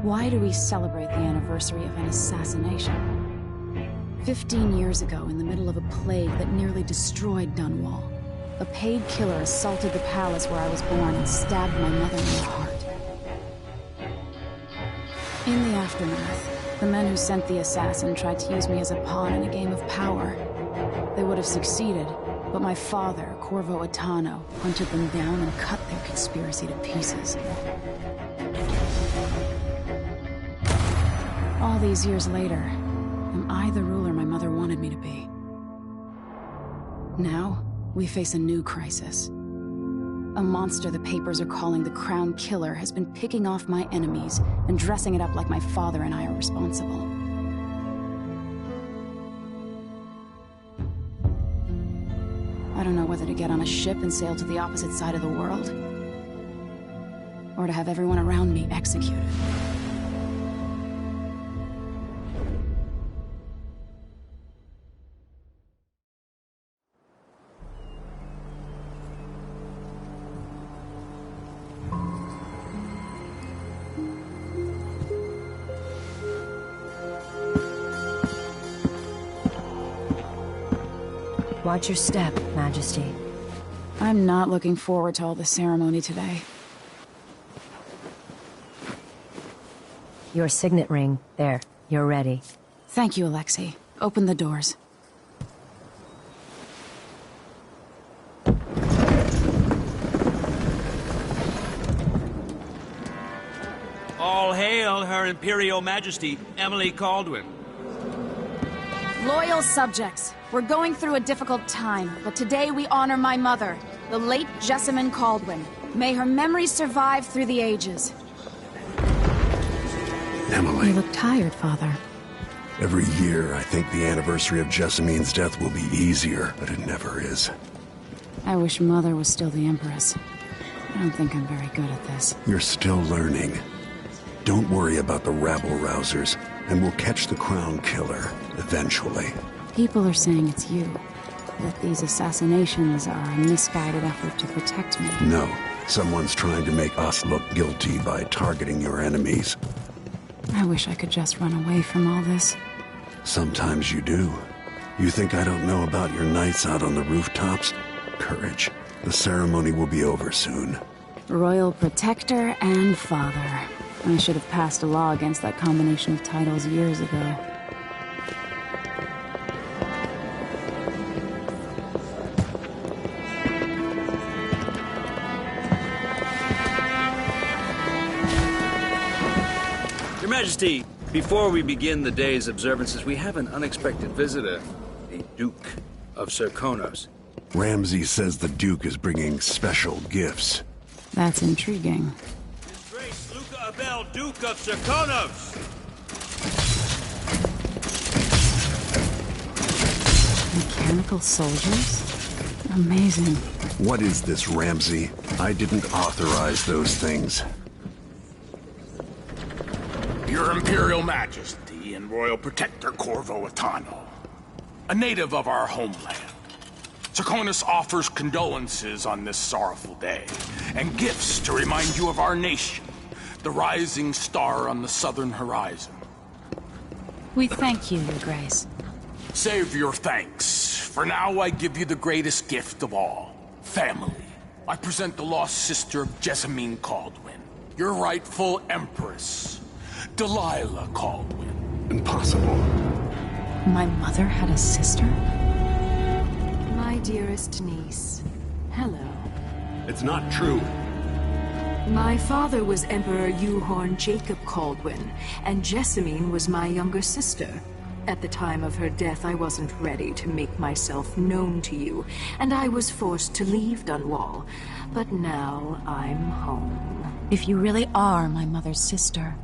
Why do we celebrate the anniversary of an assassination? 15 years ago, in the middle of a plague that nearly destroyed Dunwall, a paid killer assaulted the palace where I was born and stabbed my mother in the heart. In the aftermath, the men who sent the assassin tried to use me as a pawn in a game of power. They would have succeeded, but my father, Corvo, hunted them down and cut their conspiracy to pieces. All these years later, am I the ruler my mother wanted me to be? Now, we face a new crisis. A monster the papers are calling the Crown Killer has been picking off my enemies and dressing it up like my father and I are responsible. I don't know whether to get on a ship and sail to the opposite side of the world, or to have everyone around me executed. Watch your step, Majesty. I'm not looking forward to all the ceremony today. Your signet ring. There. You're ready. Thank you, Alexei. Open the doors. All hail Her Imperial Majesty, Emily Caldwin. Loyal subjects, we're going through a difficult time, but today we honor my mother, the late Jessamine Caldwin. May her memory survive through the ages. Emily. You look tired, Father. Every year, I think the anniversary of Jessamine's death will be easier, but it never is. I wish Mother was still the Empress. I don't think I'm very good at this. You're still learning. Don't worry about the rabble-rousers, and we'll catch the Crown Killer, eventually. People are saying it's you. That these assassinations are a misguided effort to protect me. No. Someone's trying to make us look guilty by targeting your enemies. I wish I could just run away from all this. Sometimes you do. You think I don't know about your nights out on the rooftops? Courage. The ceremony will be over soon. Royal Protector and Father. I should have passed a law against that combination of titles years ago. Your Majesty, before we begin the day's observances, we have an unexpected visitor, the Duke of Serkonos. Ramsay says the Duke is bringing special gifts. That's intriguing. His Grace Luca Abel, Duke of Serkonos! Mechanical soldiers? Amazing. What is this, Ramsay? I didn't authorize those things. Your Imperial Majesty and Royal Protector Corvo, a native of our homeland. Serkonos offers condolences on this sorrowful day, and gifts to remind you of our nation, the rising star on the southern horizon. We thank you, Your Grace. Save your thanks. For now, I give you the greatest gift of all, family. I present the lost sister of Jessamine Caldwin, your rightful Empress, Delilah Caldwin. Impossible. My mother had a sister? My dearest niece, hello. It's not true. My father was Emperor Euhorn Jacob Caldwin, and Jessamine was my younger sister. At the time of her death, I wasn't ready to make myself known to you, and I was forced to leave Dunwall. But now I'm home. If you really are my mother's sister,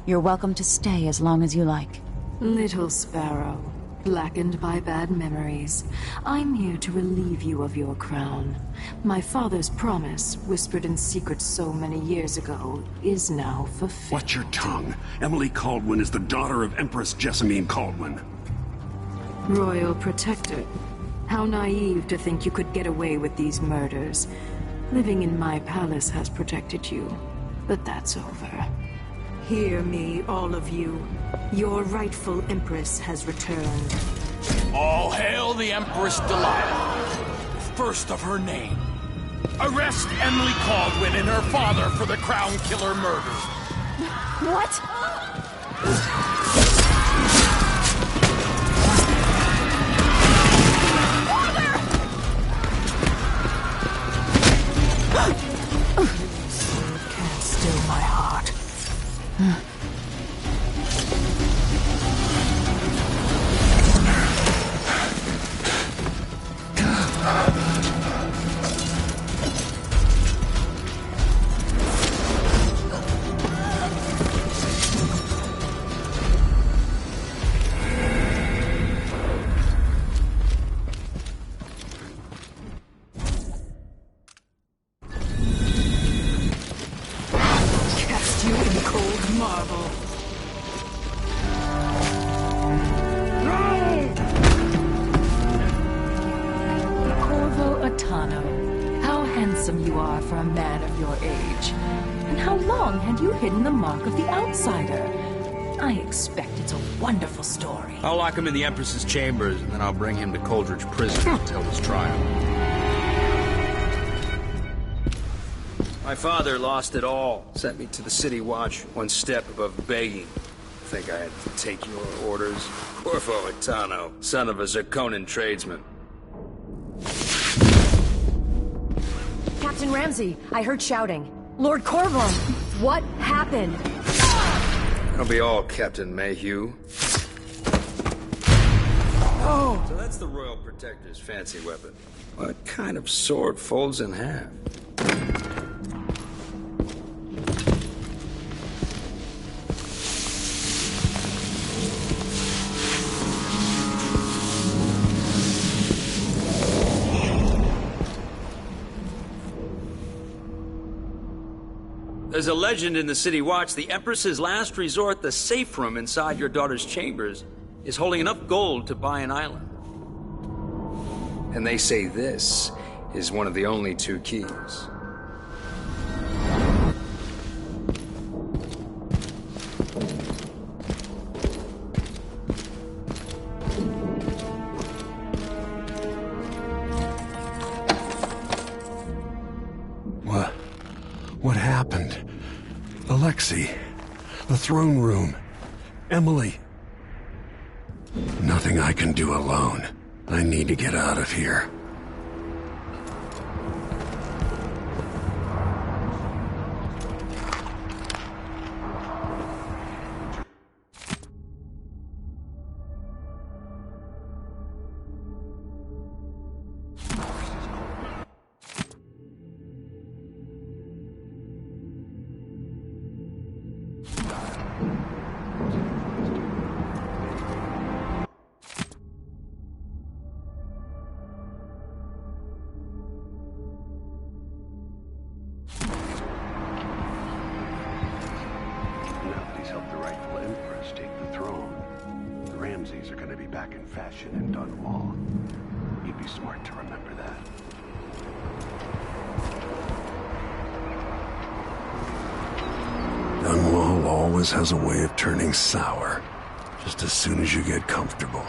you're welcome to stay as long as you like. Little sparrow, blackened by bad memories, I'm here to relieve you of your crown. My father's promise, whispered in secret so many years ago, is now fulfilled. Watch your tongue. Emily Caldwin is the daughter of Empress Jessamine Caldwin. Royal Protector, how naive to think you could get away with these murders. Living in my palace has protected you, but that's over. Hear me, all of you. Your rightful Empress has returned. All hail the Empress Delilah, first of her name. Arrest Emily Caldwin and her father for the Crown Killer murder. What? Can't still my heart. Cast you in cold marble. Corvo Atano, how handsome you are for a man of your age. And how long had you hidden the mark of the outsider? I expect it's a wonderful story. I'll lock him in the Empress's chambers, and then I'll bring him to Coldridge Prison to tell his trial. My father lost it all. Sent me to the City Watch, one step above begging. Think I had to take your orders? Corvo Atano, son of a Zirconan tradesman. Captain Ramsey, I heard shouting. Lord Corvo, what happened? That'll be all, Captain Mayhew. Oh! So that's the Royal Protector's fancy weapon. What kind of sword folds in half? There's a legend in the City Watch, the Empress's last resort, the safe room inside your daughter's chambers, is holding enough gold to buy an island. And they say this is one of the only two keys. What happened? Alexei, the throne room, Emily. Nothing I can do alone. I need to get out of here. Helped the rightful Empress take the throne. The Ramseys are going to be back in fashion in Dunwall. You'd be smart to remember that. Dunwall always has a way of turning sour, just as soon as you get comfortable.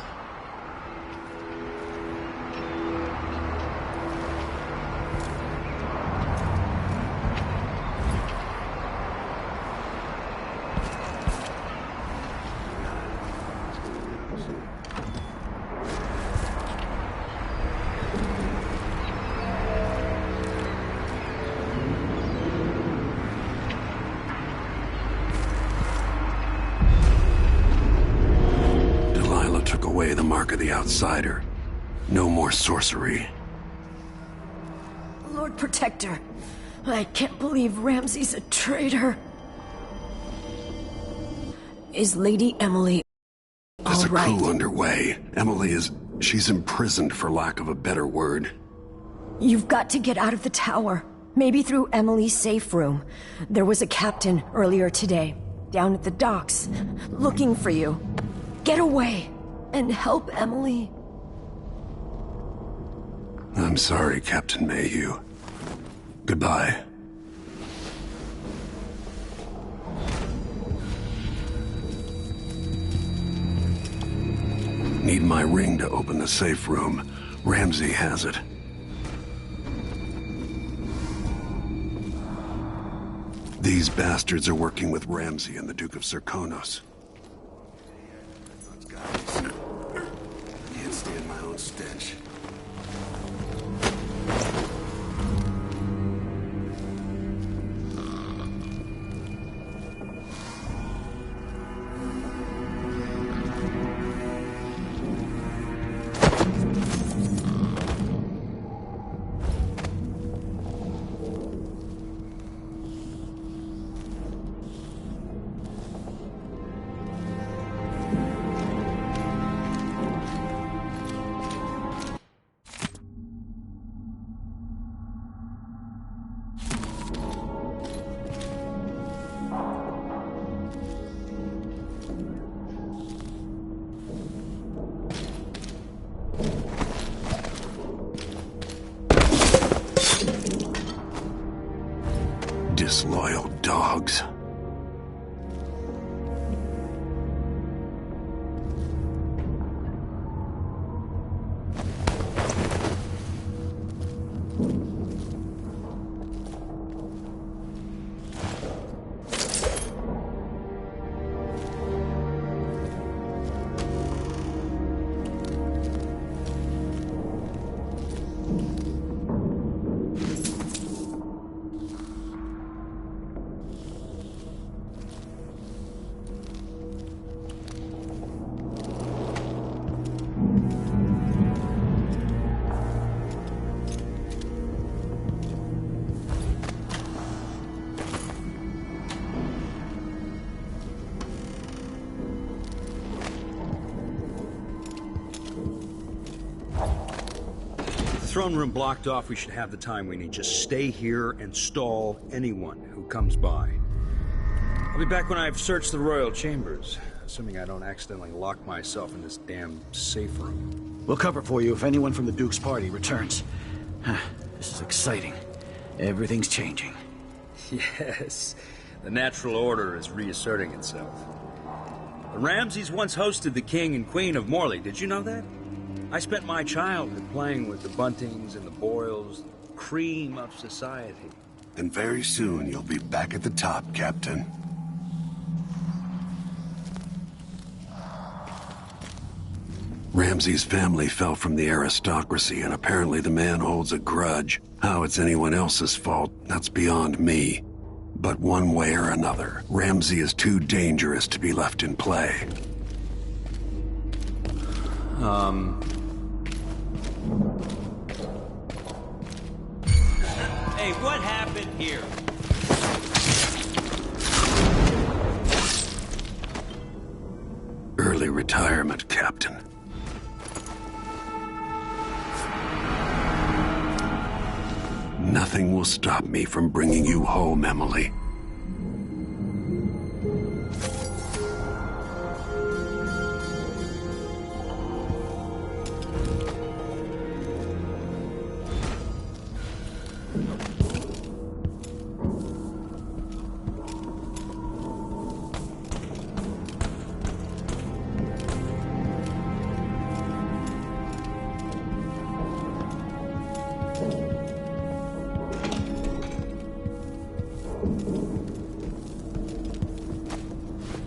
Took away the mark of the outsider. No more sorcery. Lord Protector, I can't believe Ramsey's a traitor. Is Lady Emily There's all right? a coup underway. She's imprisoned for lack of a better word. You've got to get out of the tower. Maybe through Emily's safe room. There was a captain earlier today, down at the docks, looking for you. Get away and help Emily. I'm sorry, Captain Mayhew. Goodbye. need my ring to open the safe room. Ramsey has it. These bastards are working with Ramsey and the Duke of Serkonos. Can't stand my own stench. Disloyal dogs. Throne room blocked off, we should have the time we need. Just stay here and stall anyone who comes by. I'll be back when I've searched the royal chambers, assuming I don't accidentally lock myself in this damn safe room. We'll cover for you if anyone from the Duke's party returns. This is exciting. Everything's changing. Yes, the natural order is reasserting itself. The Ramseys once hosted the King and Queen of Morley, did you know that? I spent my childhood playing with the Buntings and the Boyles, the cream of society. And very soon you'll be back at the top, Captain. Ramsey's family fell from the aristocracy, and apparently the man holds a grudge. How it's anyone else's fault, that's beyond me. But one way or another, Ramsey is too dangerous to be left in play. Hey, what happened here? Early retirement, Captain. Nothing will stop me from bringing you home, Emily.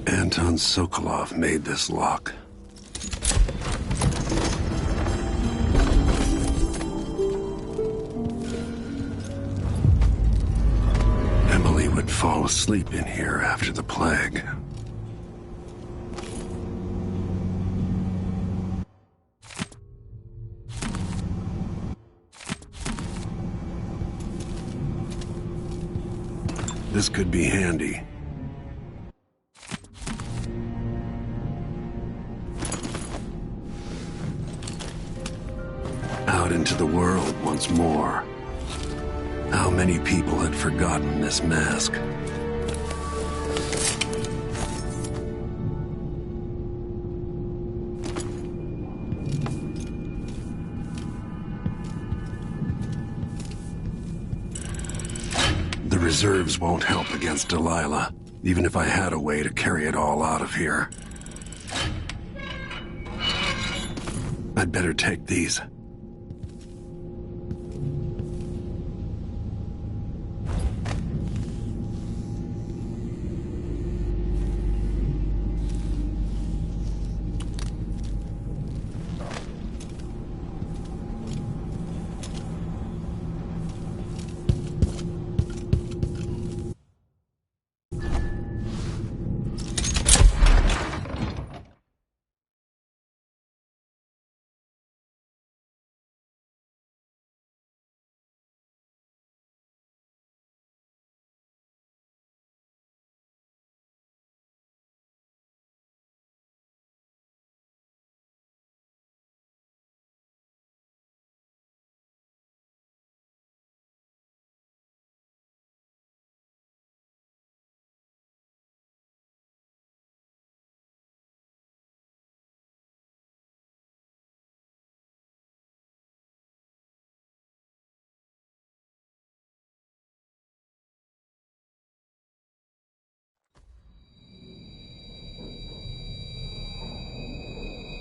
Anton Sokolov made this lock. Emily would fall asleep in here after the plague. This could be handy. Out into the world once more. How many people had forgotten this mask? The reserves won't help against Delilah, even if I had a way to carry it all out of here. I'd better take these.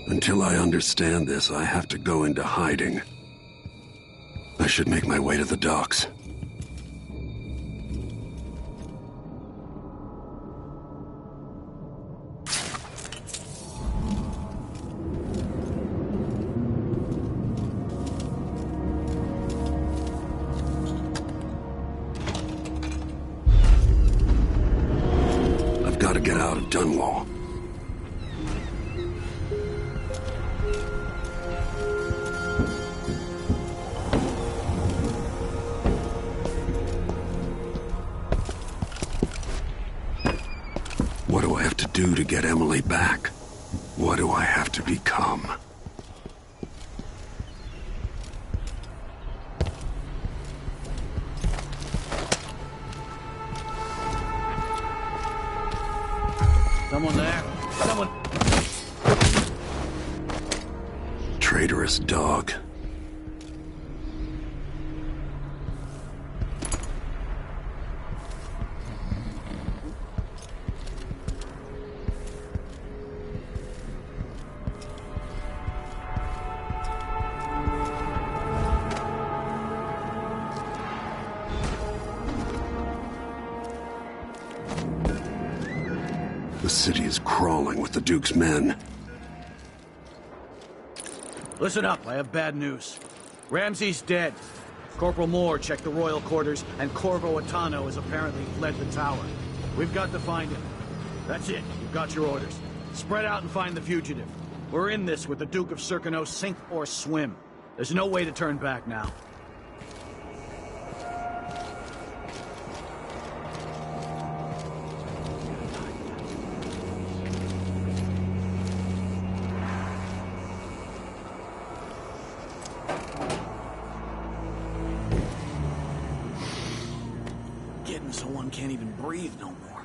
Until I understand this, I have to go into hiding. I should make my way to the docks. I've got to get out of Dunwall. What do I have to do to get Emily back? What do I have to become? Someone there? Someone... Traitorous dog. The city is crawling with the Duke's men. Listen up, I have bad news. Ramsey's dead. Corporal Moore checked the royal quarters, and Corvo Atano has apparently fled the tower. We've got to find him. That's it, you've got your orders. Spread out and find the fugitive. We're in this with the Duke of Serkino, sink or swim. There's no way to turn back now. Getting so one can't even breathe no more.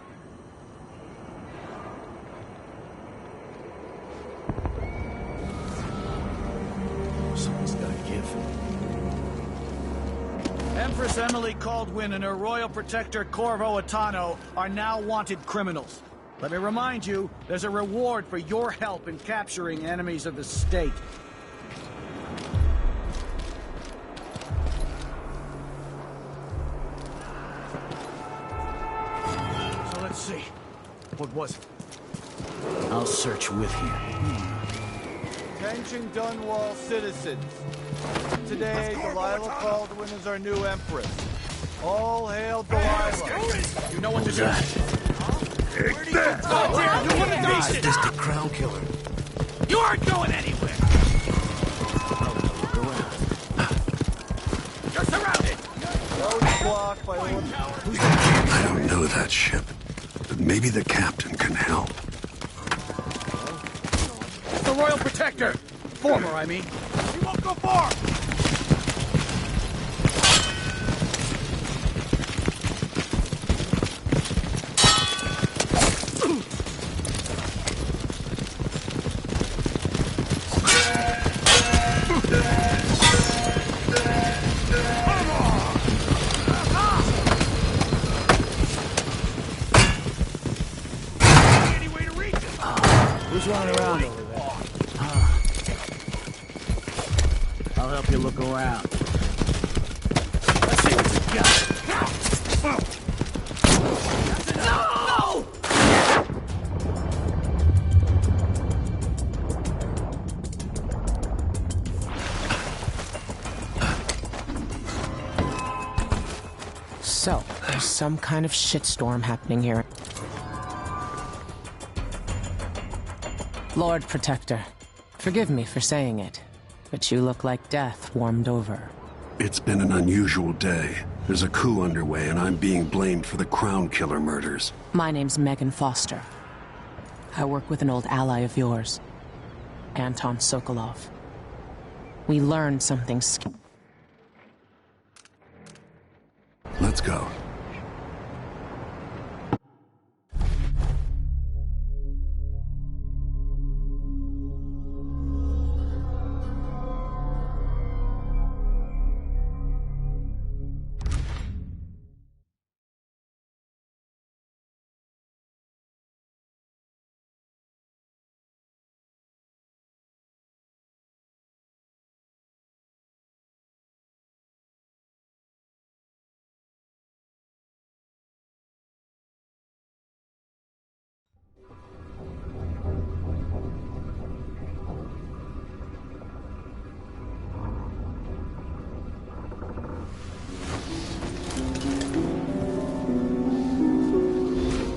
Someone's gotta give. Empress Emily Caldwin and her royal protector Corvo Atano are now wanted criminals. Let me remind you, there's a reward for your help in capturing enemies of the state. So let's see. What was it? I'll search with you. Attention Dunwall citizens. Today, Delilah Caldwin is our new empress. All hail Delilah. You know what to do. Take that! Just a crown killer. You aren't going anywhere! You're surrounded! Road blocked by one. I don't know that ship, but maybe the captain can help. The royal protector! Former, I mean. You won't go far! Who's running around over there? I'll help you look around. Let's see what you got. No! So, there's some kind of shitstorm happening here. Lord Protector, forgive me for saying it, but you look like death warmed over. It's been an unusual day. There's a coup underway, and I'm being blamed for the Crown Killer murders. My name's Megan Foster. I work with an old ally of yours, Anton Sokolov. We learned something Let's go.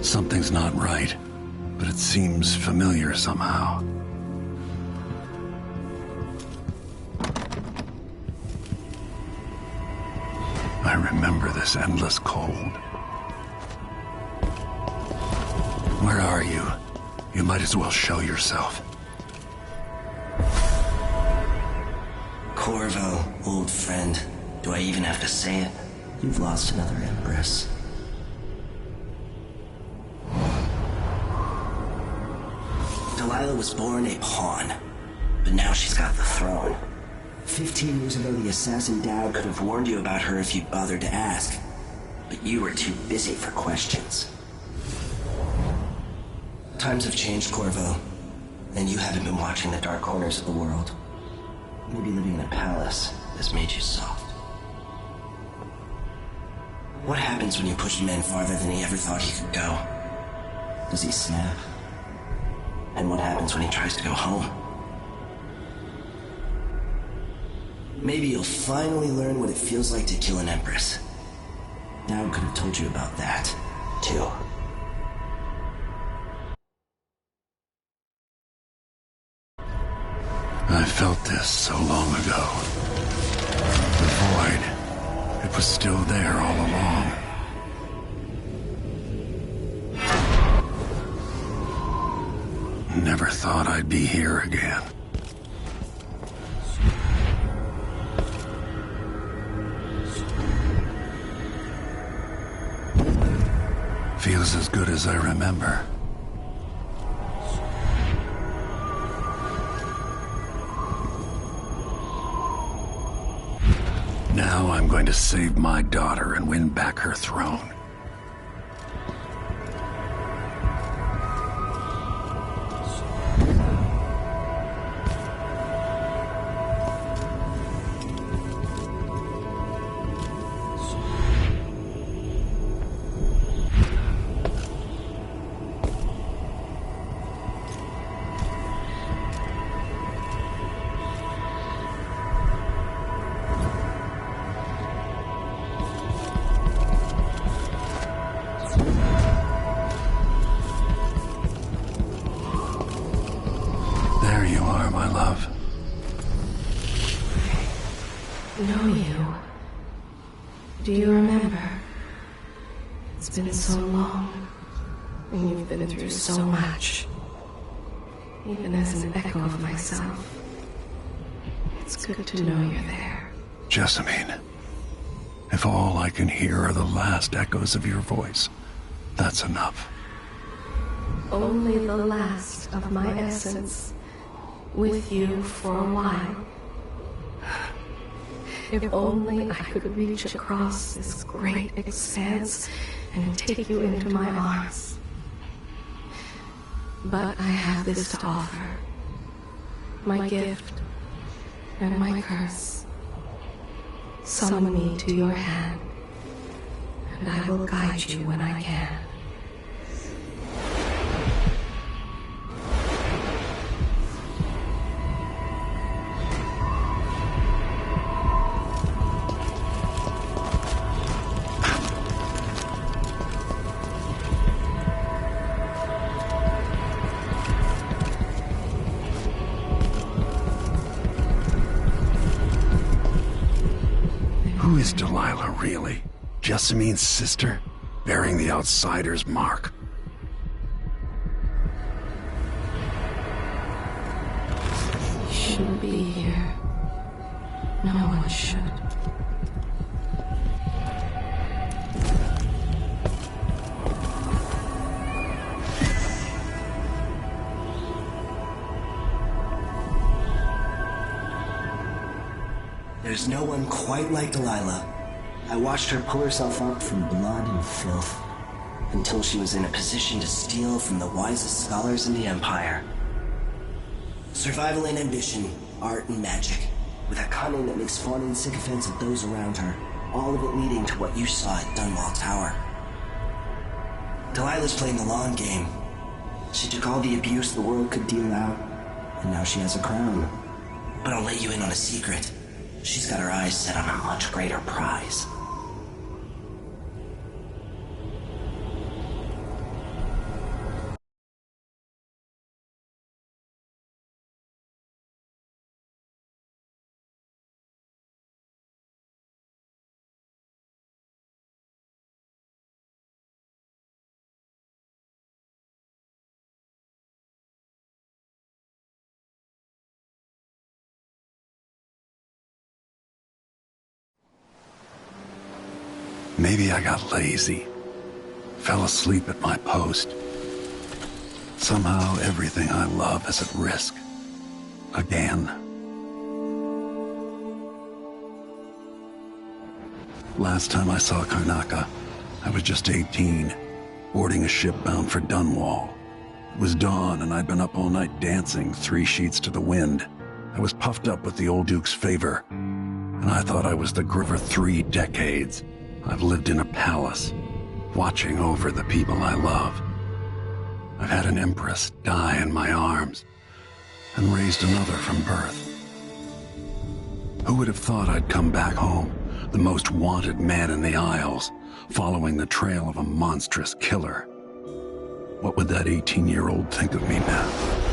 Something's not right, but it seems familiar somehow. I remember this endless cold. Where are you? You might as well show yourself. Corvo, old friend. Do I even have to say it? You've lost another Empress. Delilah was born a pawn, but now she's got the throne. 15 years ago, the assassin Dowd could have warned you about her if you'd bothered to ask, but you were too busy for questions. Times have changed, Corvo, and you haven't been watching the dark corners of the world. Maybe living in a palace has made you soft. What happens when you push a man farther than he ever thought he could go? Does he snap? And what happens when he tries to go home? Maybe you'll finally learn what it feels like to kill an Empress. Dowd could have told you about that, too. I felt this so long ago. The void, it was still there all along. Never thought I'd be here again. Feels as good as I remember. Now I'm going to save my daughter and win back her throne. Know you. Do you remember? It's been so long, and you've been through so much. Even as an echo of myself, it's good to know you're there. Jessamine, if all I can hear are the last echoes of your voice, that's enough. Only the last of my essence, with you for a while. If only I could reach across this great expanse and take you into my arms. But I have this to offer. My gift. and my curse. Summon me to your hand, and I will guide you when I can. Who is Delilah, really? Jessamine's sister? Bearing the outsider's mark? You shouldn't be here. No one should. There's no one quite like Delilah. I watched her pull herself up from blood and filth until she was in a position to steal from the wisest scholars in the Empire. Survival and ambition, art and magic, with a cunning that makes fawning sycophants of those around her, all of it leading to what you saw at Dunwall Tower. Delilah's playing the long game. She took all the abuse the world could deal out, and now she has a crown. But I'll let you in on a secret. She's got her eyes set on a much greater prize. Maybe I got lazy. Fell asleep at my post. Somehow everything I love is at risk. Again. Last time I saw Karnaca, I was just 18, boarding a ship bound for Dunwall. It was dawn and I'd been up all night dancing 3 sheets to the wind. I was puffed up with the old Duke's favor, and I thought I was the for 3 decades. I've lived in a palace, watching over the people I love. I've had an empress die in my arms, and raised another from birth. Who would have thought I'd come back home, the most wanted man in the Isles, following the trail of a monstrous killer? What would that 18-year-old think of me now?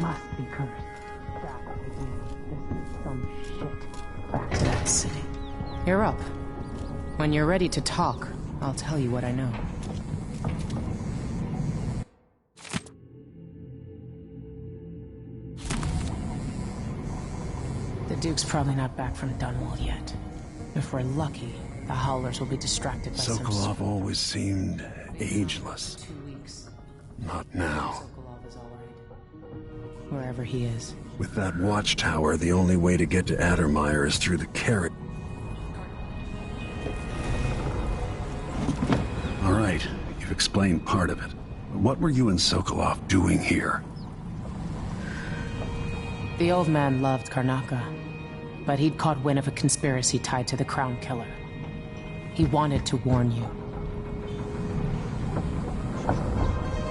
must be cursed. That idea. This is some shit. Back to that city. You're up. When you're ready to talk, I'll tell you what I know. The Duke's probably not back from Dunwall yet. If we're lucky, the Howlers will be distracted by Sokolov always seemed ageless. 2 weeks. Not now. Sokolov is all right. Wherever he is. With that watchtower, the only way to get to Addermeyer is through the carrot. All right, you've explained part of it. But what were you and Sokolov doing here? The old man loved Karnaka, but he'd caught wind of a conspiracy tied to the Crown Killer. He wanted to warn you.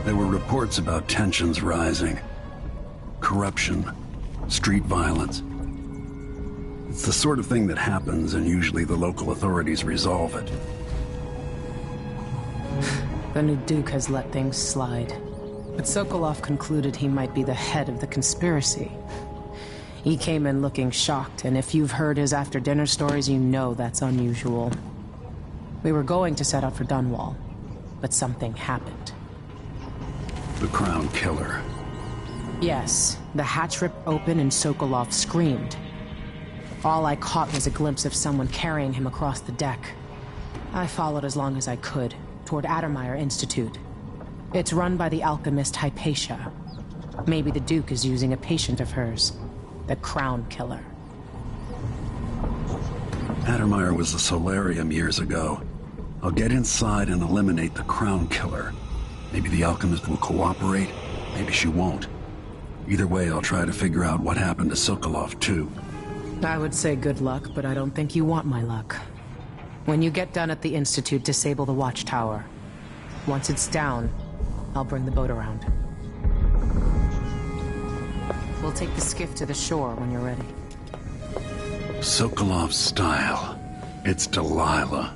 There were reports about tensions rising. Corruption, street violence. It's the sort of thing that happens, and usually the local authorities resolve it. The new Duke has let things slide, but Sokolov concluded he might be the head of the conspiracy. He came in looking shocked, and if you've heard his after-dinner stories, you know that's unusual. We were going to set out for Dunwall, but something happened. The Crown Killer. Yes, the hatch ripped open and Sokolov screamed. All I caught was a glimpse of someone carrying him across the deck. I followed as long as I could, toward Addermeyer Institute. It's run by the alchemist Hypatia. Maybe the Duke is using a patient of hers. The Crown Killer. Addermeyer was a solarium years ago. I'll get inside and eliminate the Crown Killer. Maybe the alchemist will cooperate, maybe she won't. Either way, I'll try to figure out what happened to Sokolov, too. I would say good luck, but I don't think you want my luck. When you get done at the Institute, disable the watchtower. Once it's down, I'll bring the boat around. We'll take the skiff to the shore when you're ready. Sokolov's style. It's Delilah.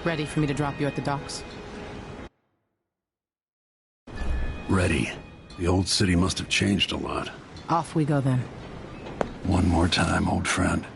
Ready for me to drop you at the docks? Ready. The old city must have changed a lot. Off we go then. One more time, old friend.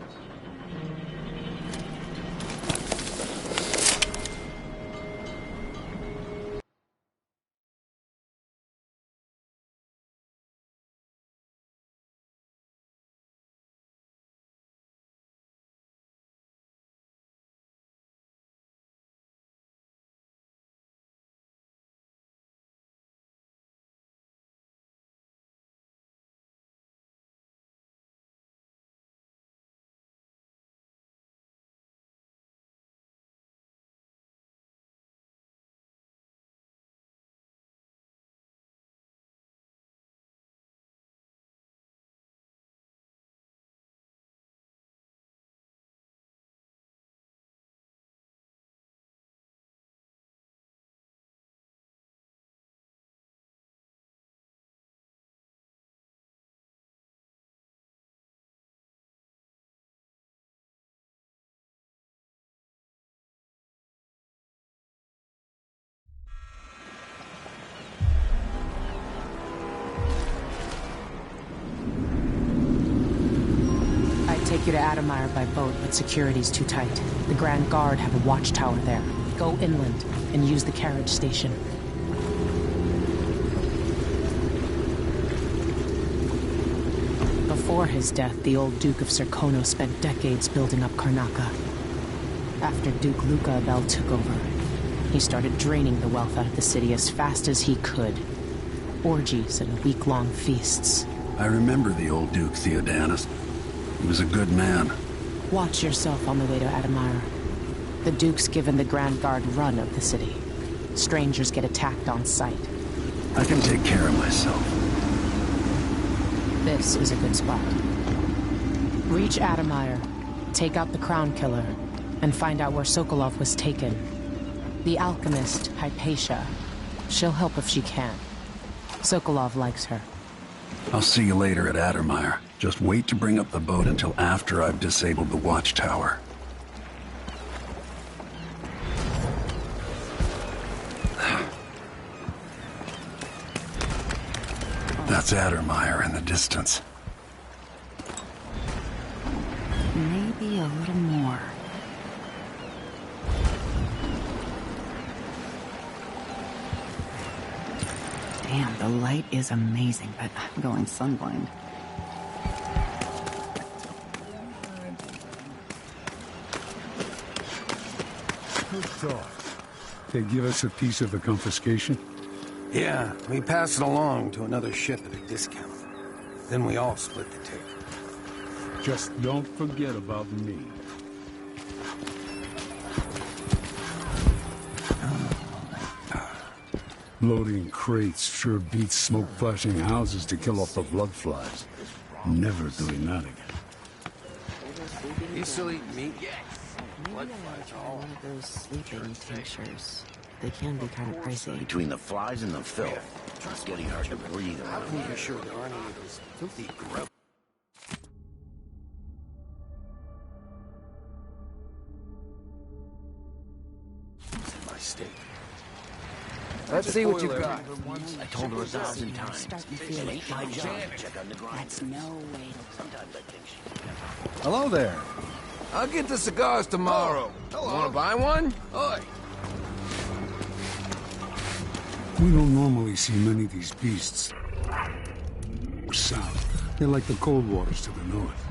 Take you to Adamire by boat, but security's too tight. The Grand Guard have a watchtower there. Go inland and use the carriage station. Before his death, the old Duke of Serkonos spent decades building up Karnaca. After Duke Luca Abel took over, he started draining the wealth out of the city as fast as he could. Orgies and week-long feasts. I remember the old Duke Theodanis. He was a good man. Watch yourself on the way to Adamire. The Duke's given the Grand Guard run of the city. Strangers get attacked on sight. I can take care of myself. This is a good spot. Reach Adamire, take out the Crown Killer, and find out where Sokolov was taken. The alchemist, Hypatia. She'll help if she can. Sokolov likes her. I'll see you later at Adamire. Just wait to bring up the boat until after I've disabled the watchtower. That's Adamire in the distance. Maybe a little more. Damn, the light is amazing, but I'm going sunblind. Good talk. They give us a piece of the confiscation? Yeah, we pass it along to another ship at a discount. Then we all split the take. Just don't forget about me. Loading crates sure beats smoke-flashing houses to kill off the blood flies. Never doing that again. You still eat meat? Maybe I try one of those sleeping tinctures. They can be kind of pricey. Between the flies and the filth, it's getting hard to breathe around here. I'm sure there aren't any of those filthy grub. My steak. Let's see what you've got. I told her 1,000 times. It ain't my job to check on the grinder. That's no way. Sometimes I think she... Hello there. I'll get the cigars tomorrow. Want to buy one? Oi. We don't normally see many of these beasts. South. They're like the cold waters to the north.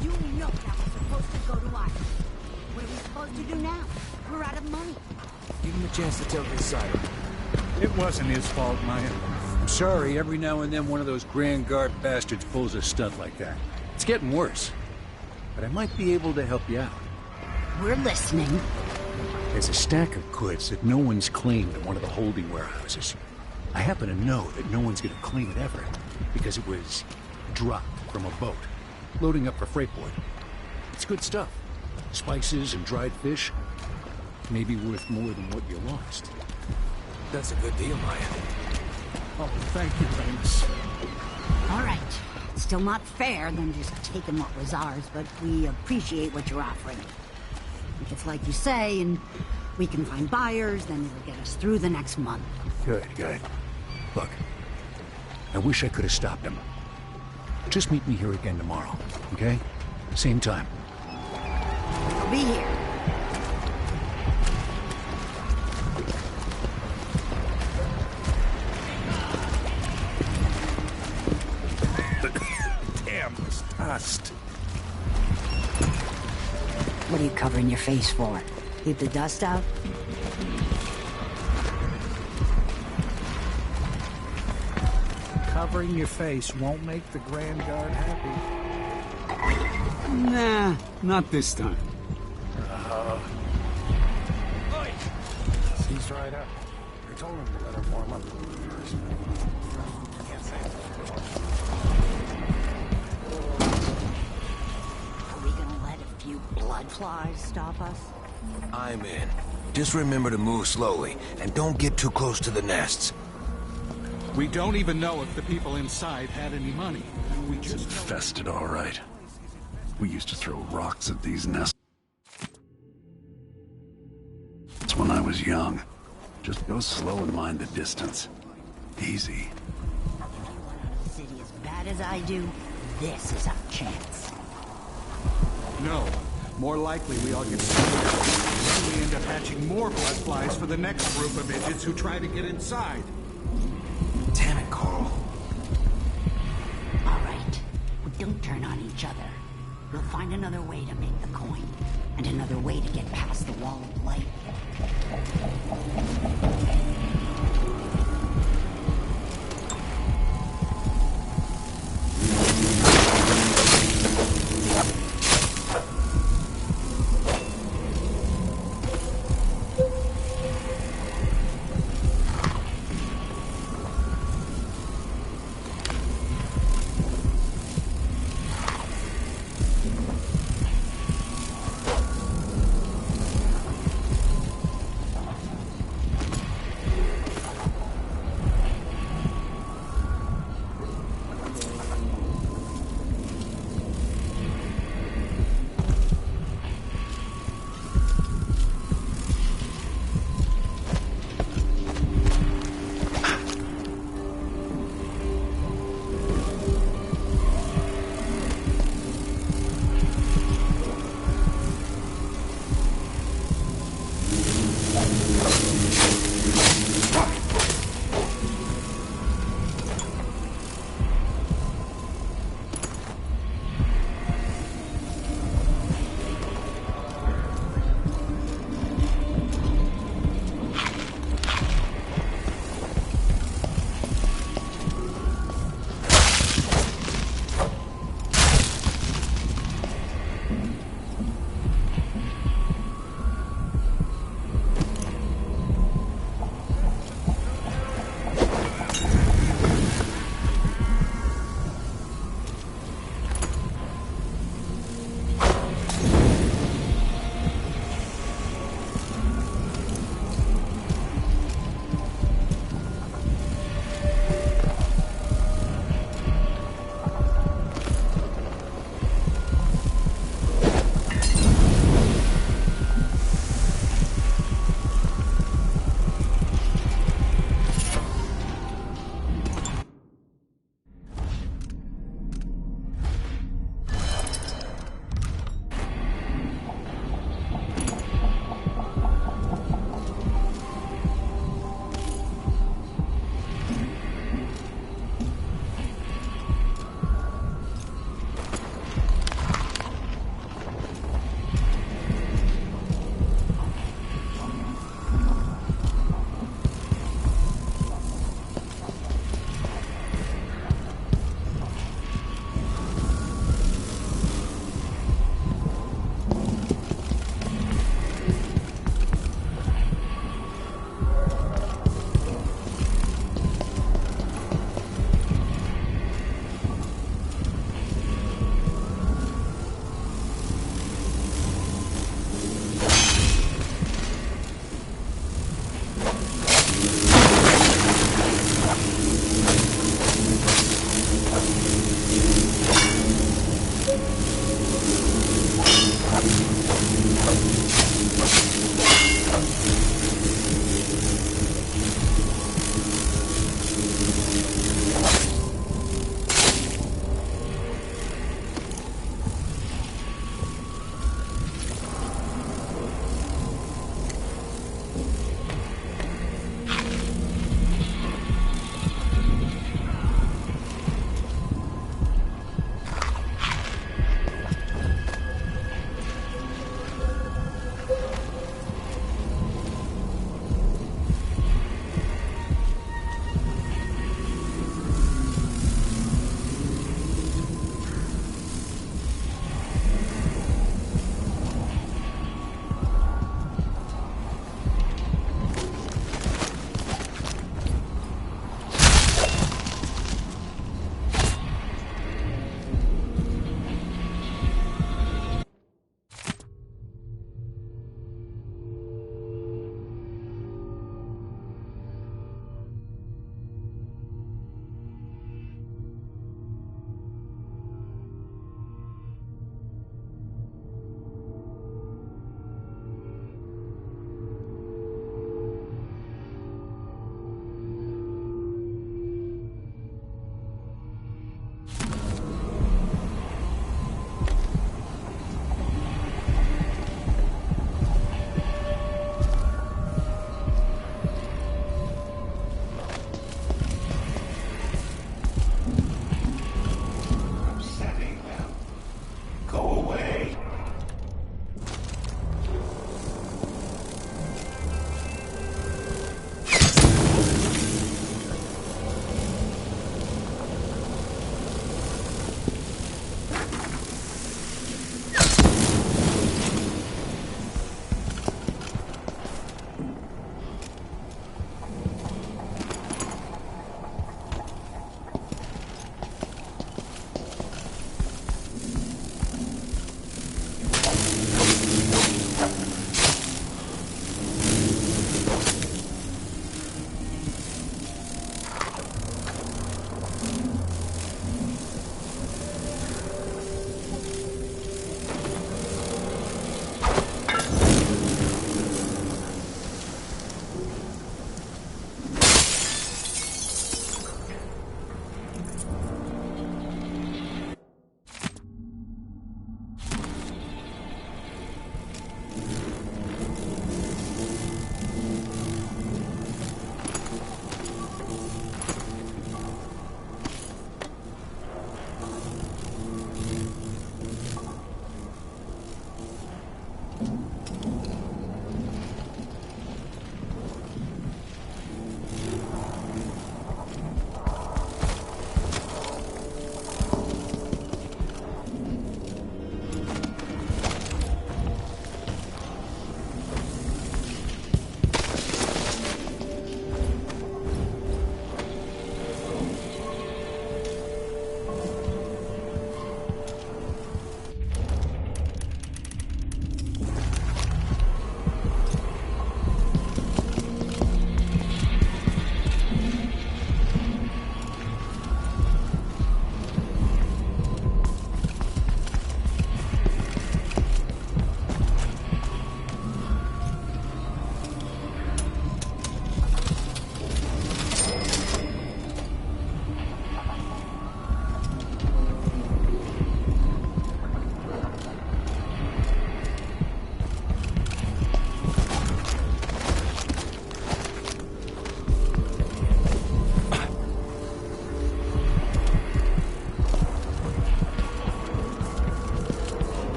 You know that was supposed to go to us. What are we supposed to do now? We're out of money. Give him a chance to tell his side. It wasn't his fault, Maya. I'm sorry, every now and then one of those Grand Guard bastards pulls a stunt like that. It's getting worse. But I might be able to help you out. We're listening. There's a stack of goods that no one's claimed in one of the holding warehouses. I happen to know that no one's going to claim it ever, because it was dropped from a boat, loading up for freightboard. It's good stuff. Spices and dried fish. Maybe worth more than what you lost. That's a good deal, Maya. Oh, thank you, Amos. All right. Still not fair than just taking what was ours, but we appreciate what you're offering. If it's like you say, and we can find buyers, then it'll get us through the next month. Good, good. Look, I wish I could have stopped him. Just meet me here again tomorrow, okay? Same time. I'll be here. Damn, this dust. What are you covering your face for? Keep the dust out? Covering your face won't make the Grand Guard happy. Nah, not this time. He's right up. I told him to let her warm up first. Can't say it. Are we gonna let a few blood flies stop us? I'm in. Just remember to move slowly, and don't get too close to the nests. We don't even know if the people inside had any money. We It's just infested, all right. We used to throw rocks at these nests when I was young. Just go slow and mind the distance. Easy. If you want out of the city as bad as I do, this is our chance. No. More likely we all get scared. Then we end up hatching more blood flies for the next group of idiots who try to get inside. Damn it, Coral. All right. Well, don't turn on each other. We'll find another way to make the coin. And another way to get past the wall of light.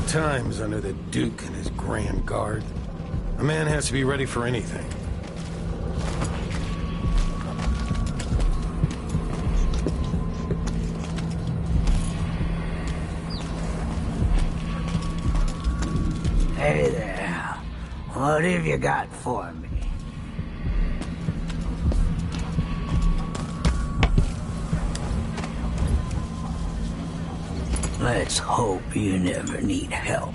times under the Duke and his Grand Guard. A man has to be ready for anything. Hey there. What have you got for me? Let's hope you never need help.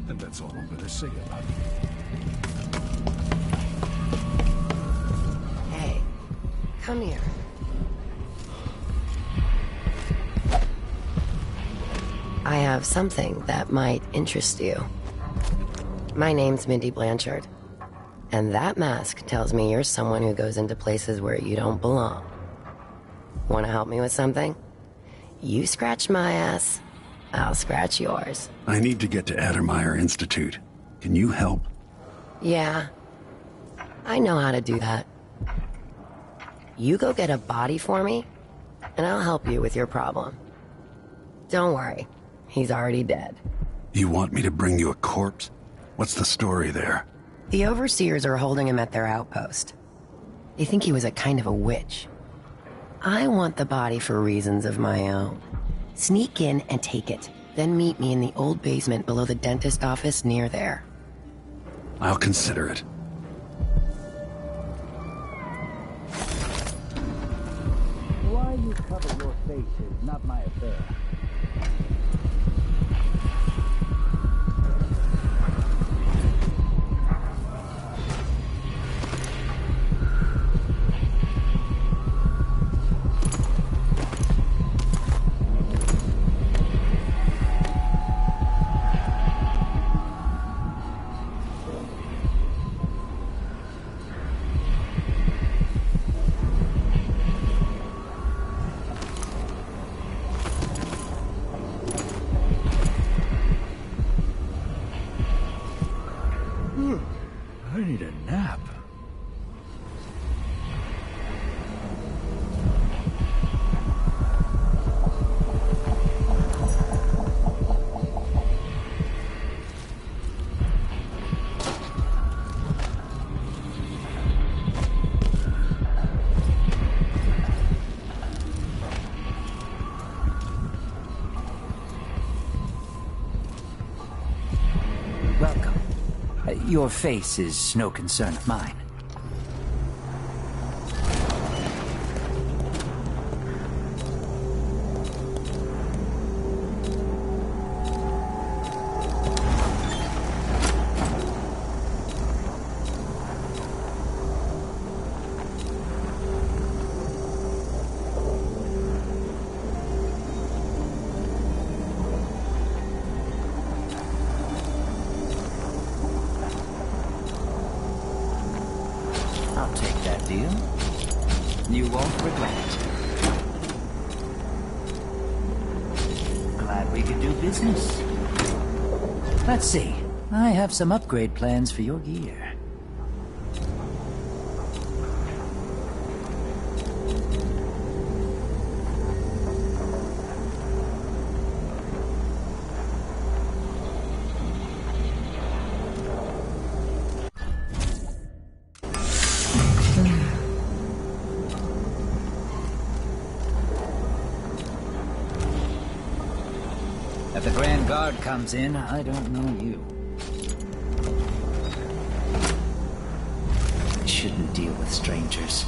And that's all I'm gonna say about it. Hey, come here. I have something that might interest you. My name's Mindy Blanchard, and that mask tells me you're someone who goes into places where you don't belong. Want to help me with something? You scratch my ass, I'll scratch yours. I need to get to Addermeyer Institute. Can you help? Yeah, I know how to do that. You go get a body for me, and I'll help you with your problem. Don't worry, he's already dead. You want me to bring you a corpse? What's the story there? The overseers are holding him at their outpost. They think he was a kind of a witch. I want the body for reasons of my own. Sneak in and take it, then meet me in the old basement below the dentist office near there. I'll consider it. Why you cover your face is not my affair. I need a nap. Welcome. Your face is no concern of mine. I'll take that deal. You won't regret it. Glad we could do business. Let's see. I have some upgrade plans for your gear. If the Grand Guard comes in, I don't know you. I shouldn't deal with strangers.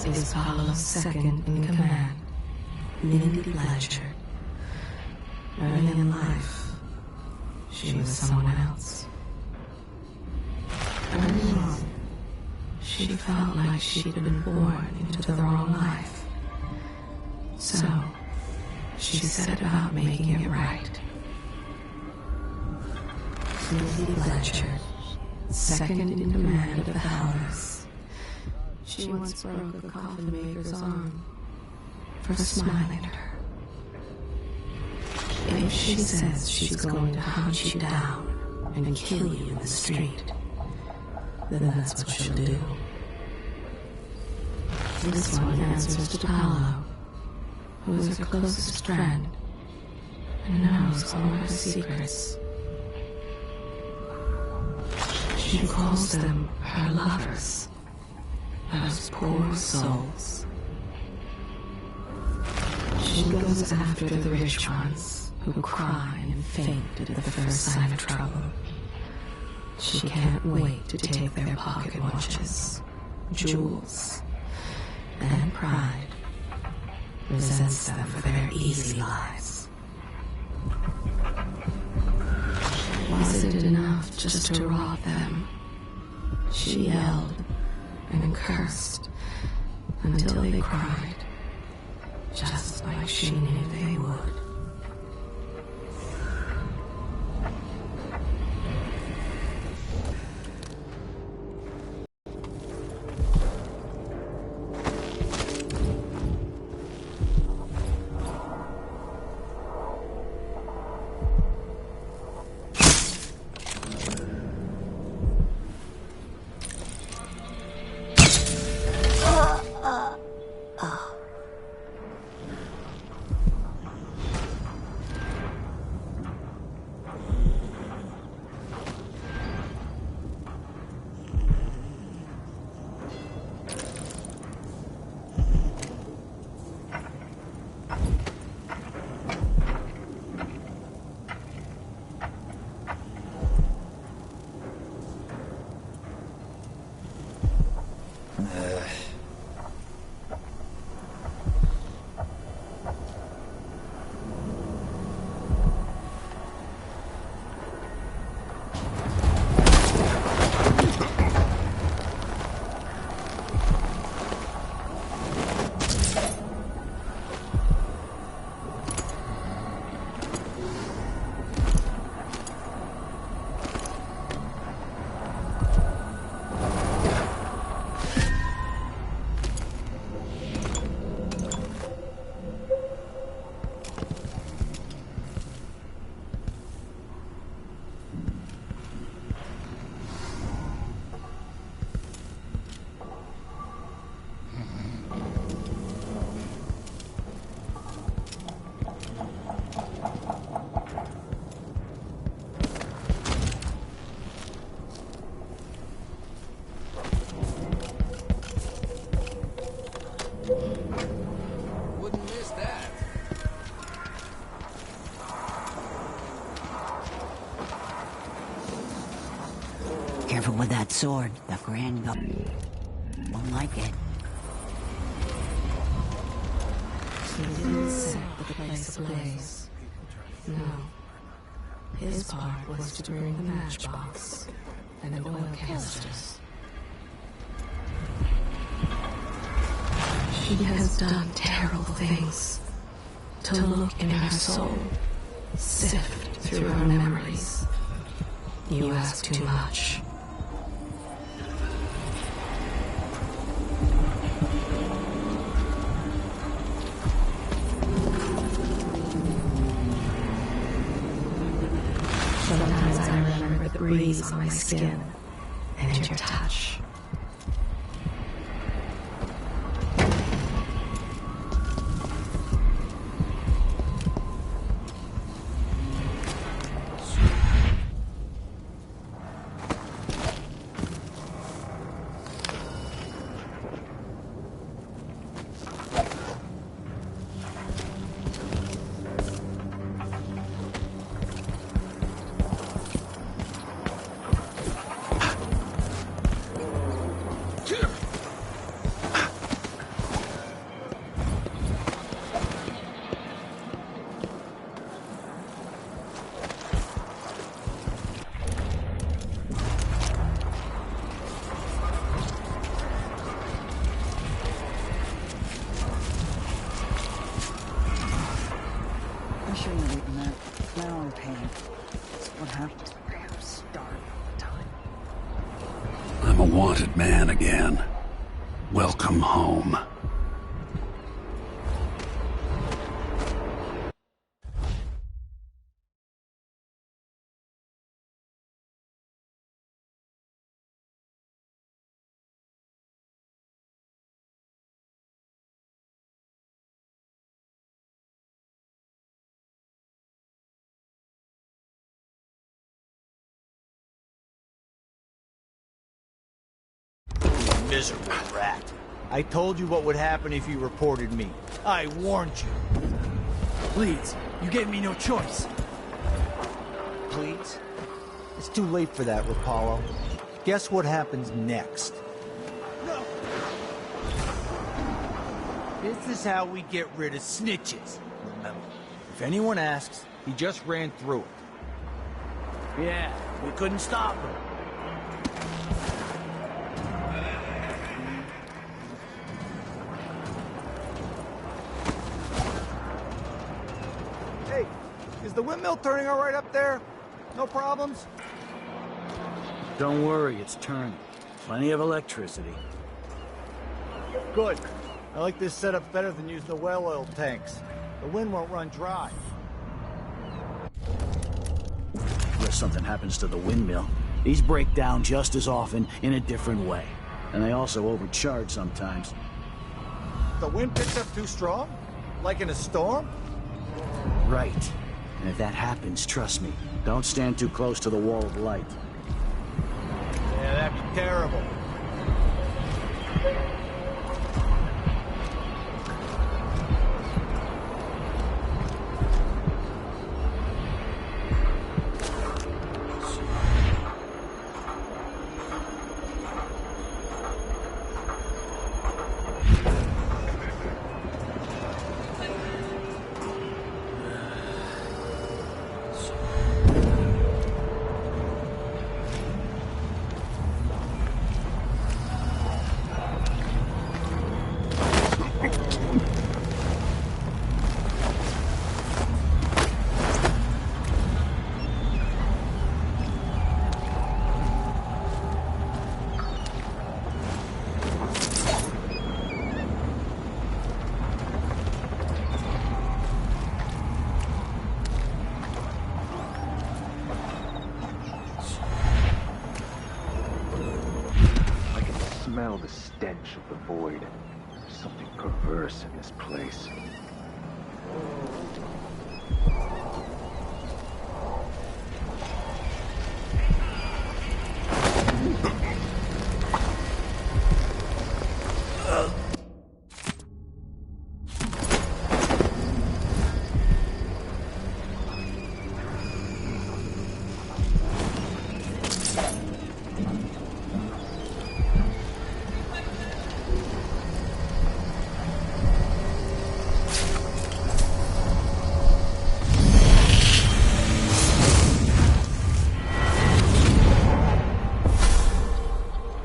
This is Paolo's second in command, Mindy Blanchard. Early in life, she was someone else. Early on, she felt like she'd been born into the wrong life. So, she set about making it right. Mindy Blanchard, second in command of the Howlers. She once broke a coffin maker's arm for smiling at her. If she says she's going to hunt you down and kill you in the street, then that's what she'll do. This one answers to Paolo, who is her closest friend and knows all her secrets. She calls them her lovers, those poor souls. She goes after the rich ones who cry and faint at the first sign of trouble. She can't wait to take their pocket watches, jewels, and pride. Resents them for their easy lives. Was it enough just to rob them? She yelled and cursed until they cried, just like she knew they would. Careful with that sword. The Grand Gun won't like it. He didn't set the place ablaze. No. His part was to bring the matchbox and oil canisters. She has done terrible things. To look in her soul, sift through her memories. You ask too much. Sometimes I remember the breeze on my skin and your touch. What happened? I was starving all the time. I'm a wanted man again. Welcome home. Miserable rat. I told you what would happen if you reported me. I warned you. Please, you gave me no choice. Please? It's too late for that, Rapallo. Guess what happens next? No! This is how we get rid of snitches. Remember, if anyone asks, he just ran through it. Yeah, we couldn't stop him. Hey, is the windmill turning all right up there? No problems? Don't worry, it's turning. Plenty of electricity. Good. I like this setup better than using the well oil tanks. The wind won't run dry. If something happens to the windmill, these break down just as often in a different way. And they also overcharge sometimes. The wind picks up too strong? Like in a storm? Right. And if that happens, trust me, don't stand too close to the wall of light. Yeah, that'd be terrible. Smell the stench of the void. There's something perverse in this place.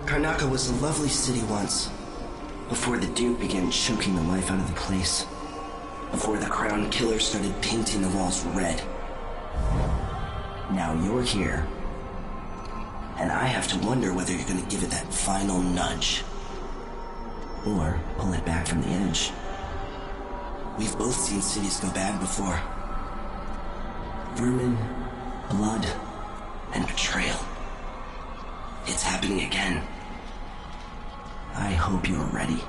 Karnaca was a lovely city once, before the Duke began choking the life out of the place, before the Crown Killer started painting the walls red. Now you're here, and I have to wonder whether you're gonna give it that final nudge, or pull it back from the edge. We've both seen cities go bad before. Vermin, blood, and betrayal. It's happening again. I hope you're ready.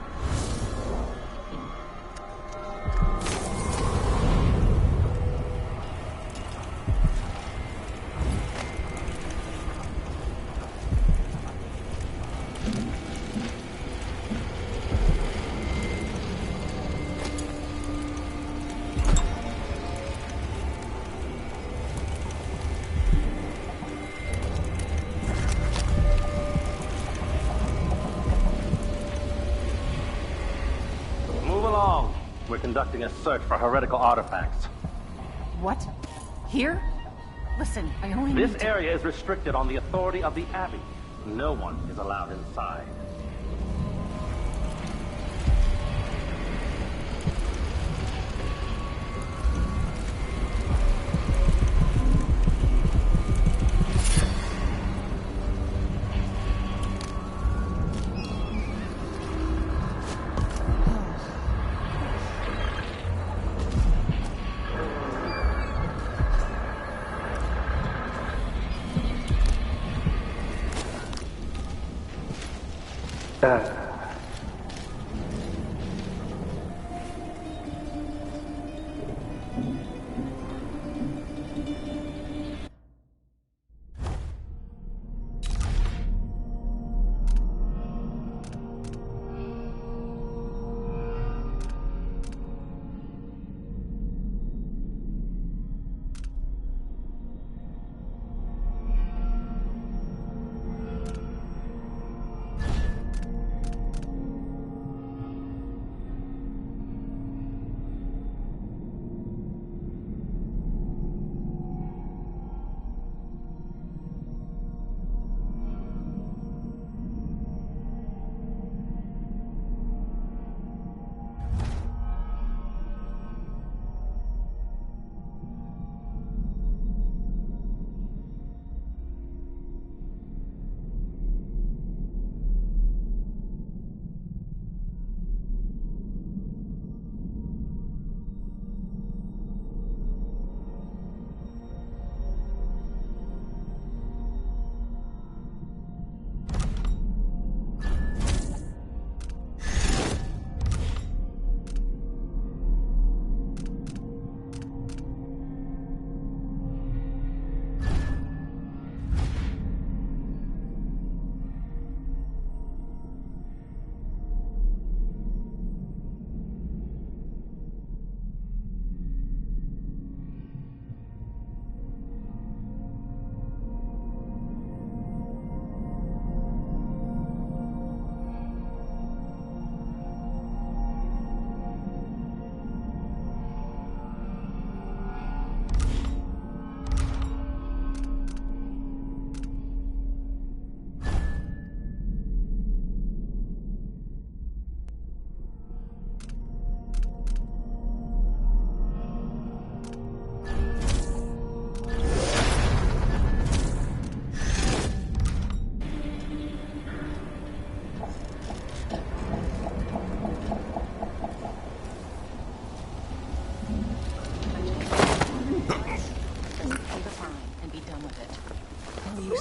We're conducting a search for heretical artifacts. What? Here? Listen, I only This need to... area is restricted on the authority of the Abbey. No one is allowed inside.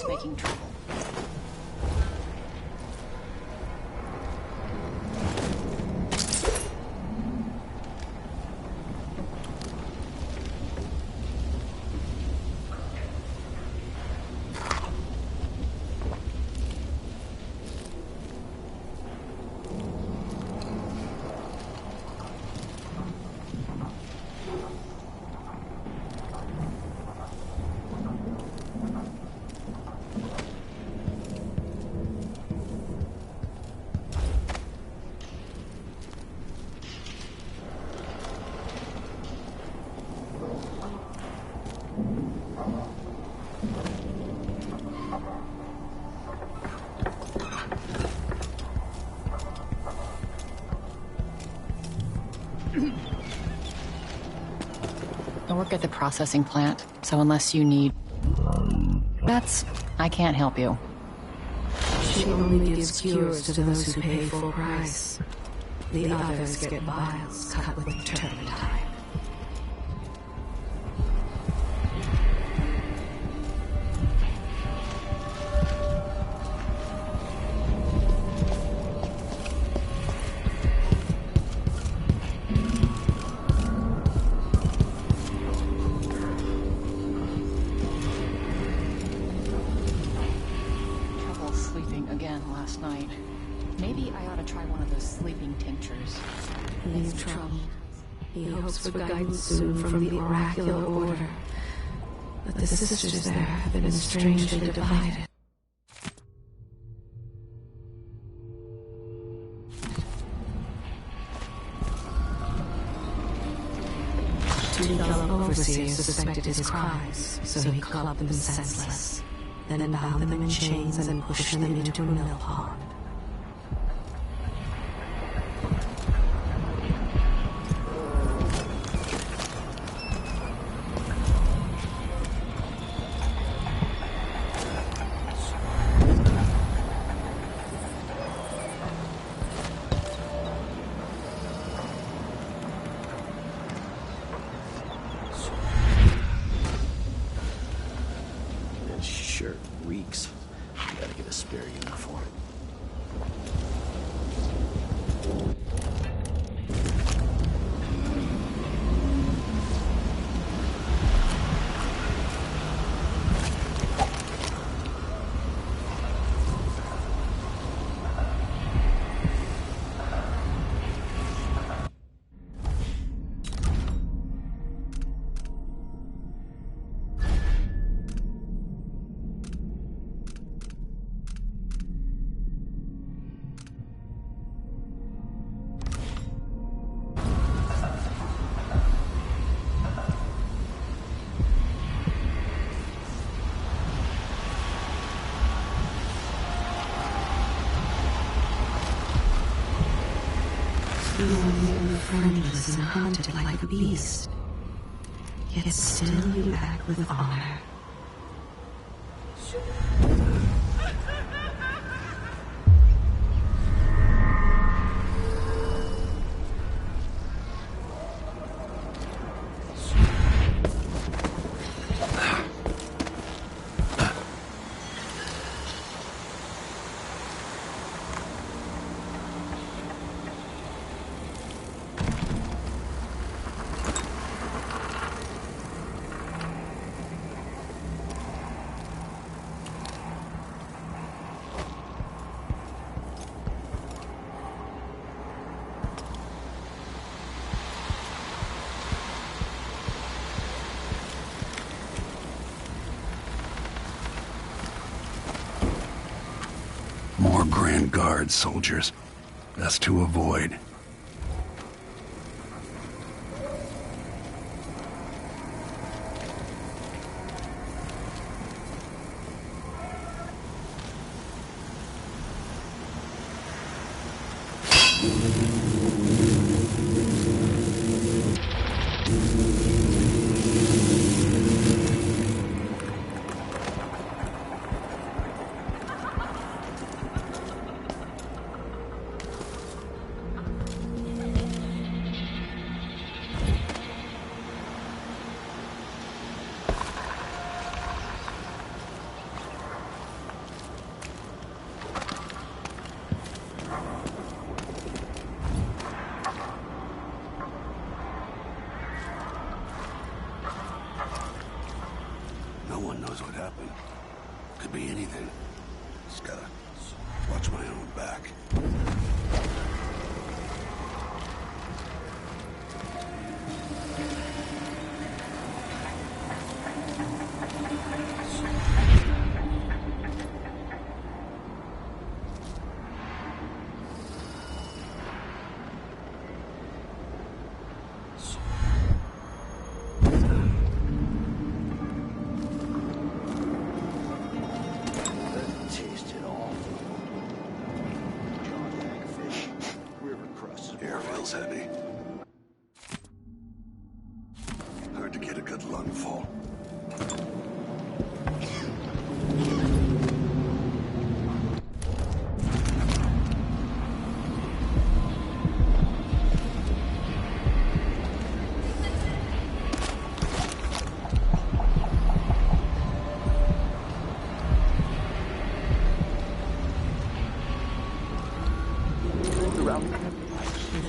Making trouble. I work at the processing plant, so unless you need... I can't help you. She only gives cures to those who pay full price. The others get vials cut with turpentine. He's troubled. He hopes for guidance soon from the oracular order. But the sisters there have been strangely divided. Two fellow overseers suspected his cries, so he clubbed them senseless, then bound them in chains and pushed them into a mill pond. Reeks. I gotta get a spare uniform. Lonely and friendless and hunted like a beast. Yet still you act with honor. More Grand Guard soldiers. Best to avoid. No one knows what happened. Could be anything. Just gotta watch my own back. Air feels heavy. Hard to get a good lungful.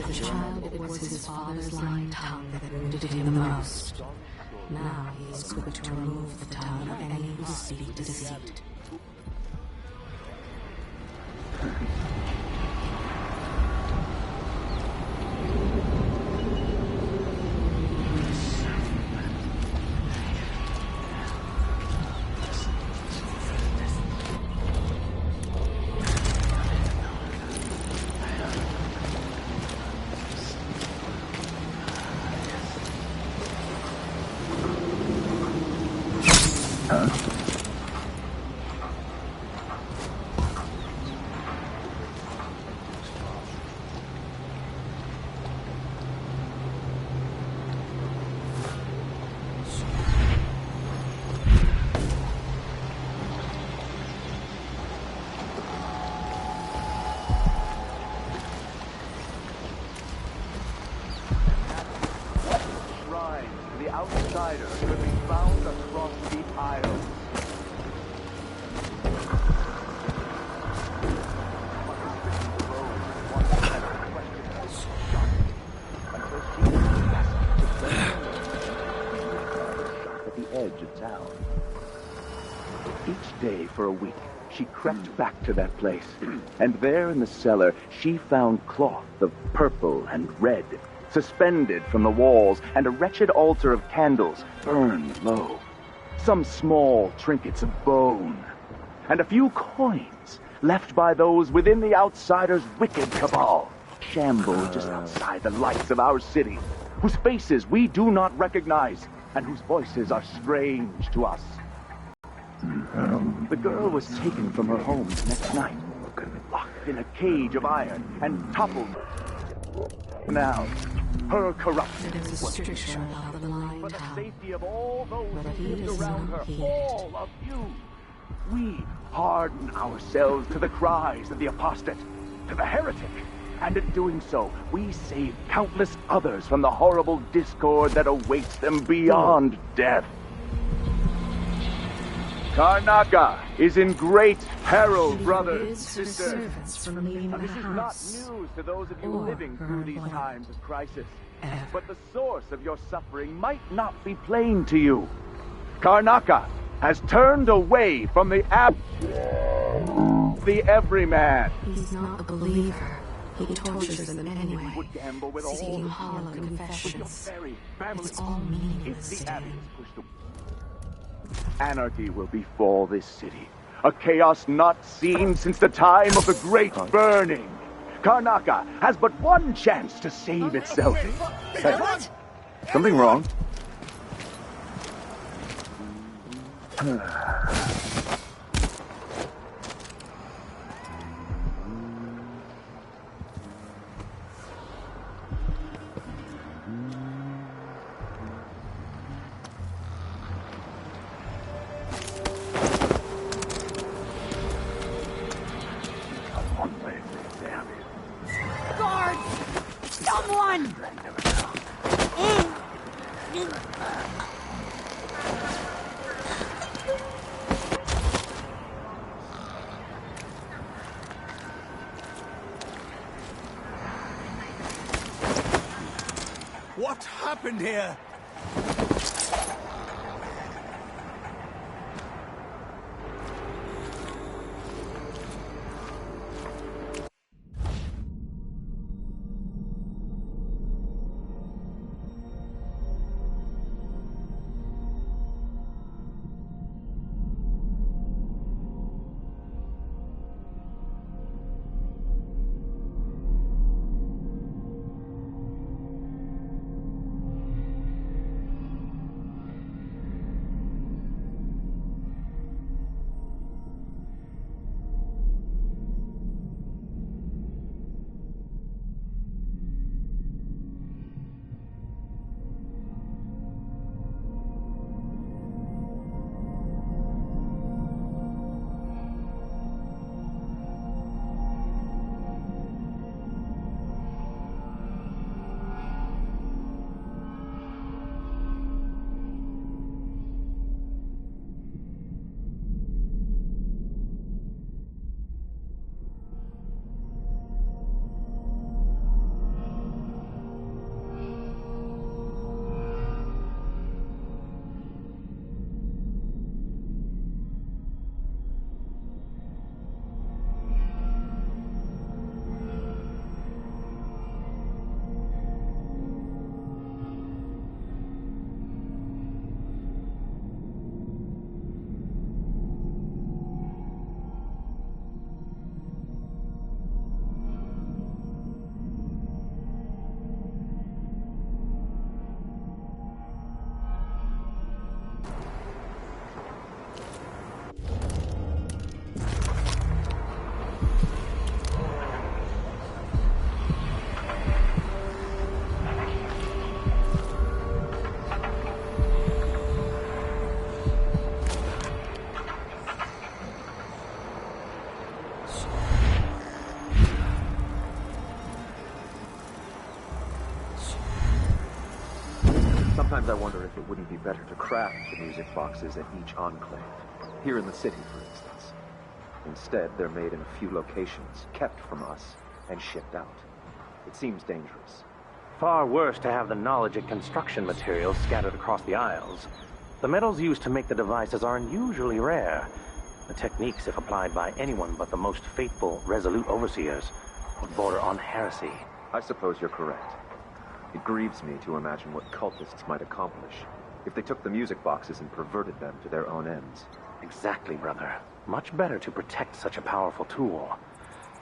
The child, it was his father's lying tongue that wounded him the most. Now he is quick to remove the tongue of any who speak deceit. The outsider could be found across the aisle. Each day for a week, she crept back to that place, and there in the cellar, she found cloth of purple and red, suspended from the walls, and a wretched altar of candles burned low. Some small trinkets of bone, and a few coins left by those within the outsider's wicked cabal, shamble just outside the lights of our city, whose faces we do not recognize, and whose voices are strange to us. The girl was taken from her home the next night, locked in a cage of iron, and toppled. Now, her corruption There's a stricture about the lying for the town, safety of all those but who he lived does around not her, heed it. all of you. We harden ourselves to the cries of the apostate, to the heretic, and in doing so, we save countless others from the horrible discord that awaits them beyond death. Karnaca is in great peril, brothers and sisters. Servants from leaving the This is not house. news to those of you or living her through these employment. times of crisis. Ever. But the source of your suffering might not be plain to you. Karnaca has turned away from the everyman. He's not a believer. He tortures them anyway, Would gamble with seeking all hollow your confessions. very family. It's all meaningless If to the Abbey him. is pushed away, anarchy will befall this city. A chaos not seen since the time of the Great Burning. Karnaca has but one chance to save itself. What? Something wrong? Guards! Someone! What happened here? Sometimes I wonder if it wouldn't be better to craft the music boxes at each enclave. Here in the city, for instance. Instead, they're made in a few locations, kept from us, and shipped out. It seems dangerous. Far worse to have the knowledge and construction materials scattered across the Isles. The metals used to make the devices are unusually rare, The techniques, if applied by anyone but the most faithful, resolute overseers, would border on heresy. I suppose you're correct. It grieves me to imagine what cultists might accomplish if they took the music boxes and perverted them to their own ends. Exactly, brother. Much better to protect such a powerful tool.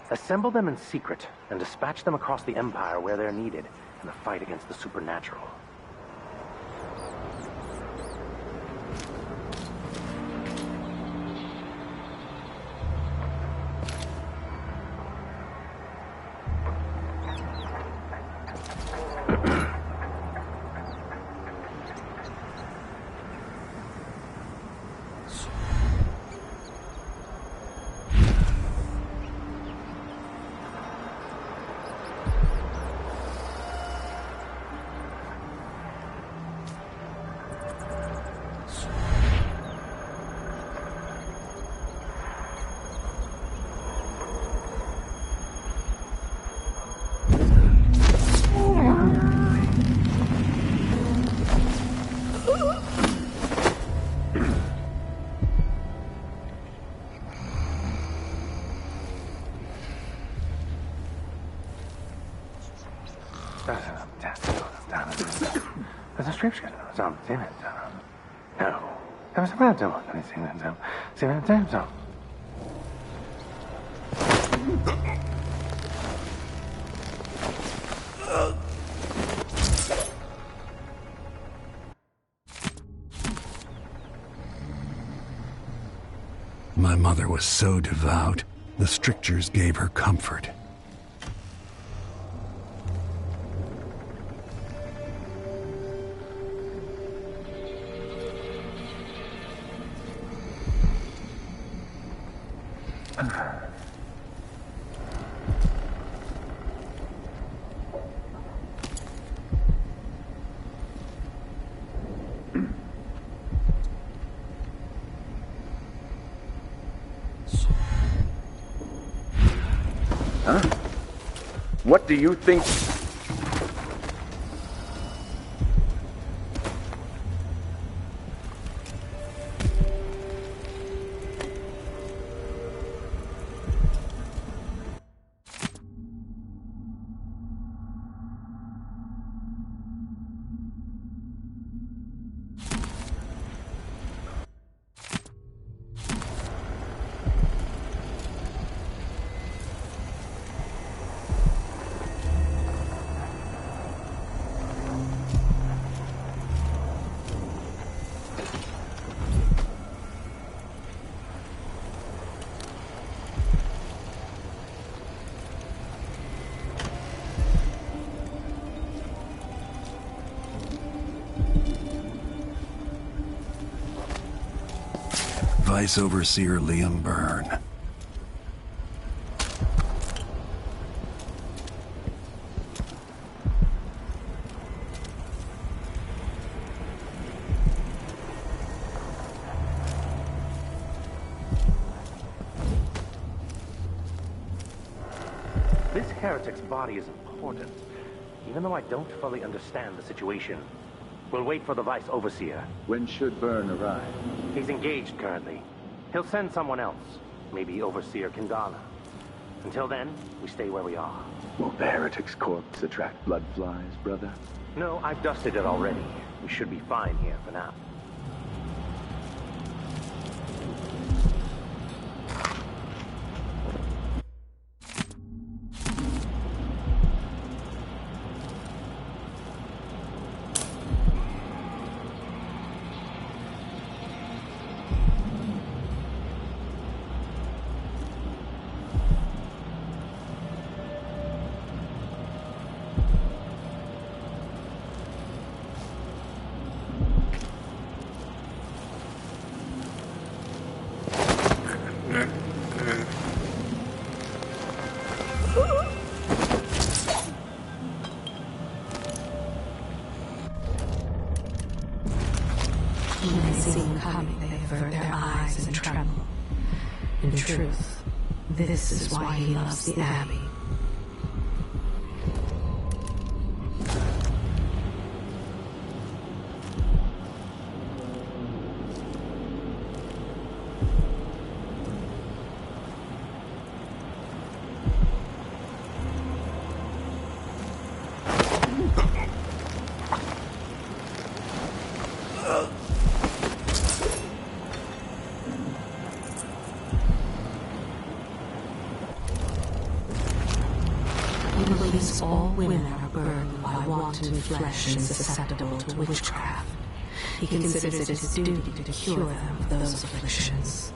Assemble them in secret and dispatch them across the Empire where they're needed in the fight against the supernatural. My mother was so devout, the strictures gave her comfort. Huh? What do you think? Vice Overseer Liam Byrne. This heretic's body is important, even though I don't fully understand the situation. We'll wait for the Vice Overseer. When should Byrne arrive? He's engaged currently. He'll send someone else, maybe Overseer Kindana. Until then, we stay where we are. Won't the heretic's corpse attract blood flies, brother? No, I've dusted it already. We should be fine here for now. When they see him coming, they avert their eyes and tremble. In truth, this is why he loves the Abbey. believes all women are burdened by wanton flesh and susceptible to witchcraft. He considers it his duty to cure them of those afflictions.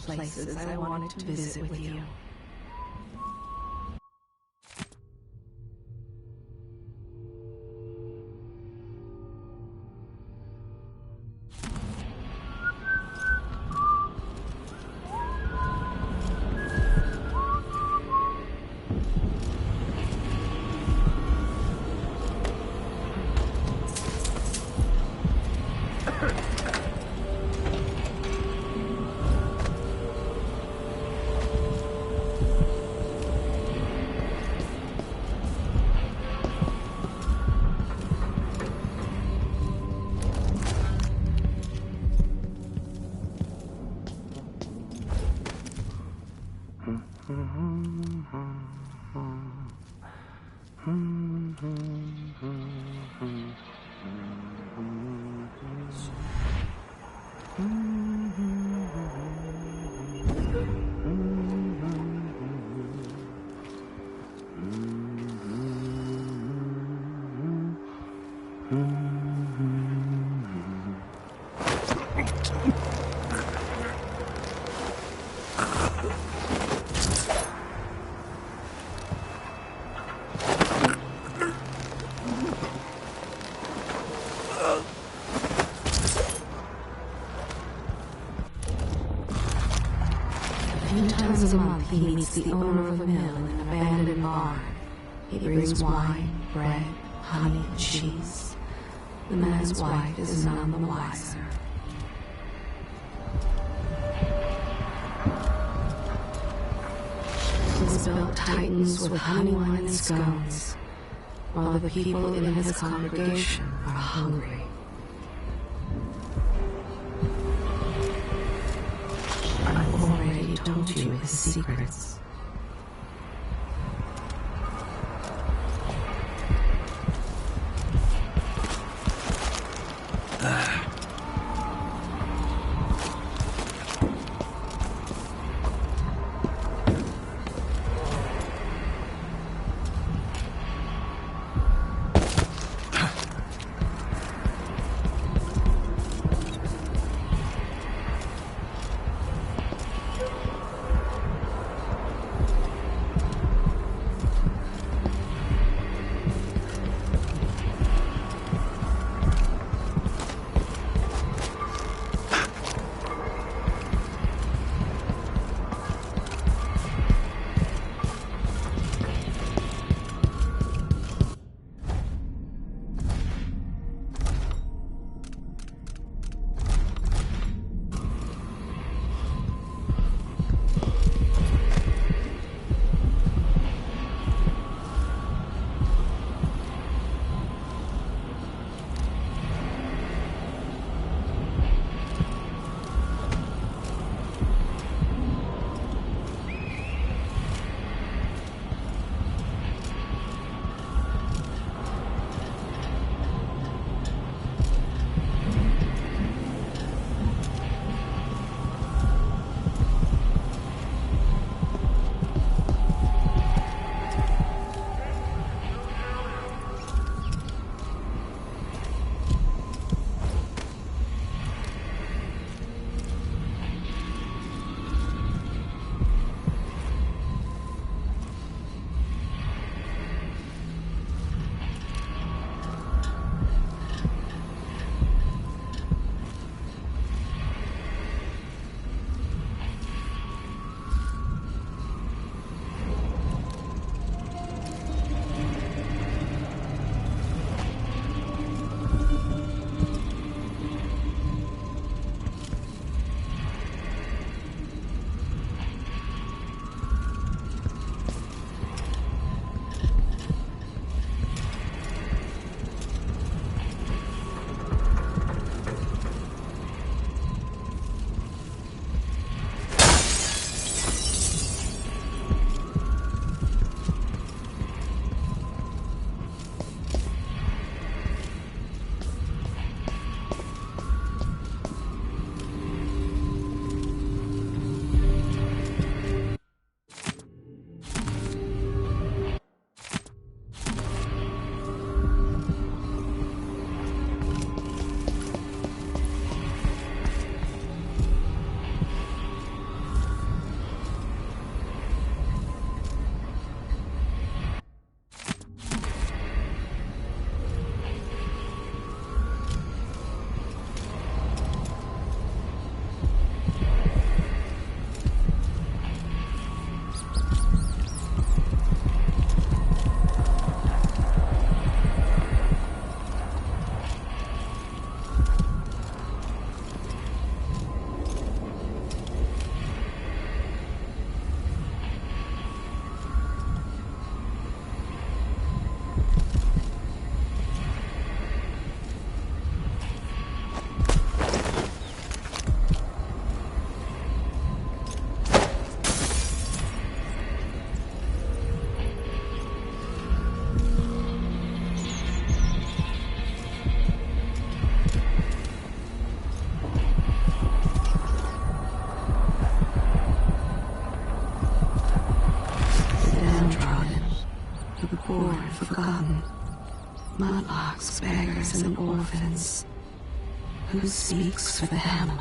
Places I wanted to visit with you. Times a month he meets the owner of a mill in an abandoned barn. He brings wine, bread, honey, and cheese. The man's wife is none the wiser. His belt tightens with honey wine and scones, while the people in his congregation are hungry. I've already told you his secrets. for the poor and forgotten. Mudlarks, beggars, and orphans. Who speaks for them?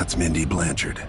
That's Mindy Blanchard.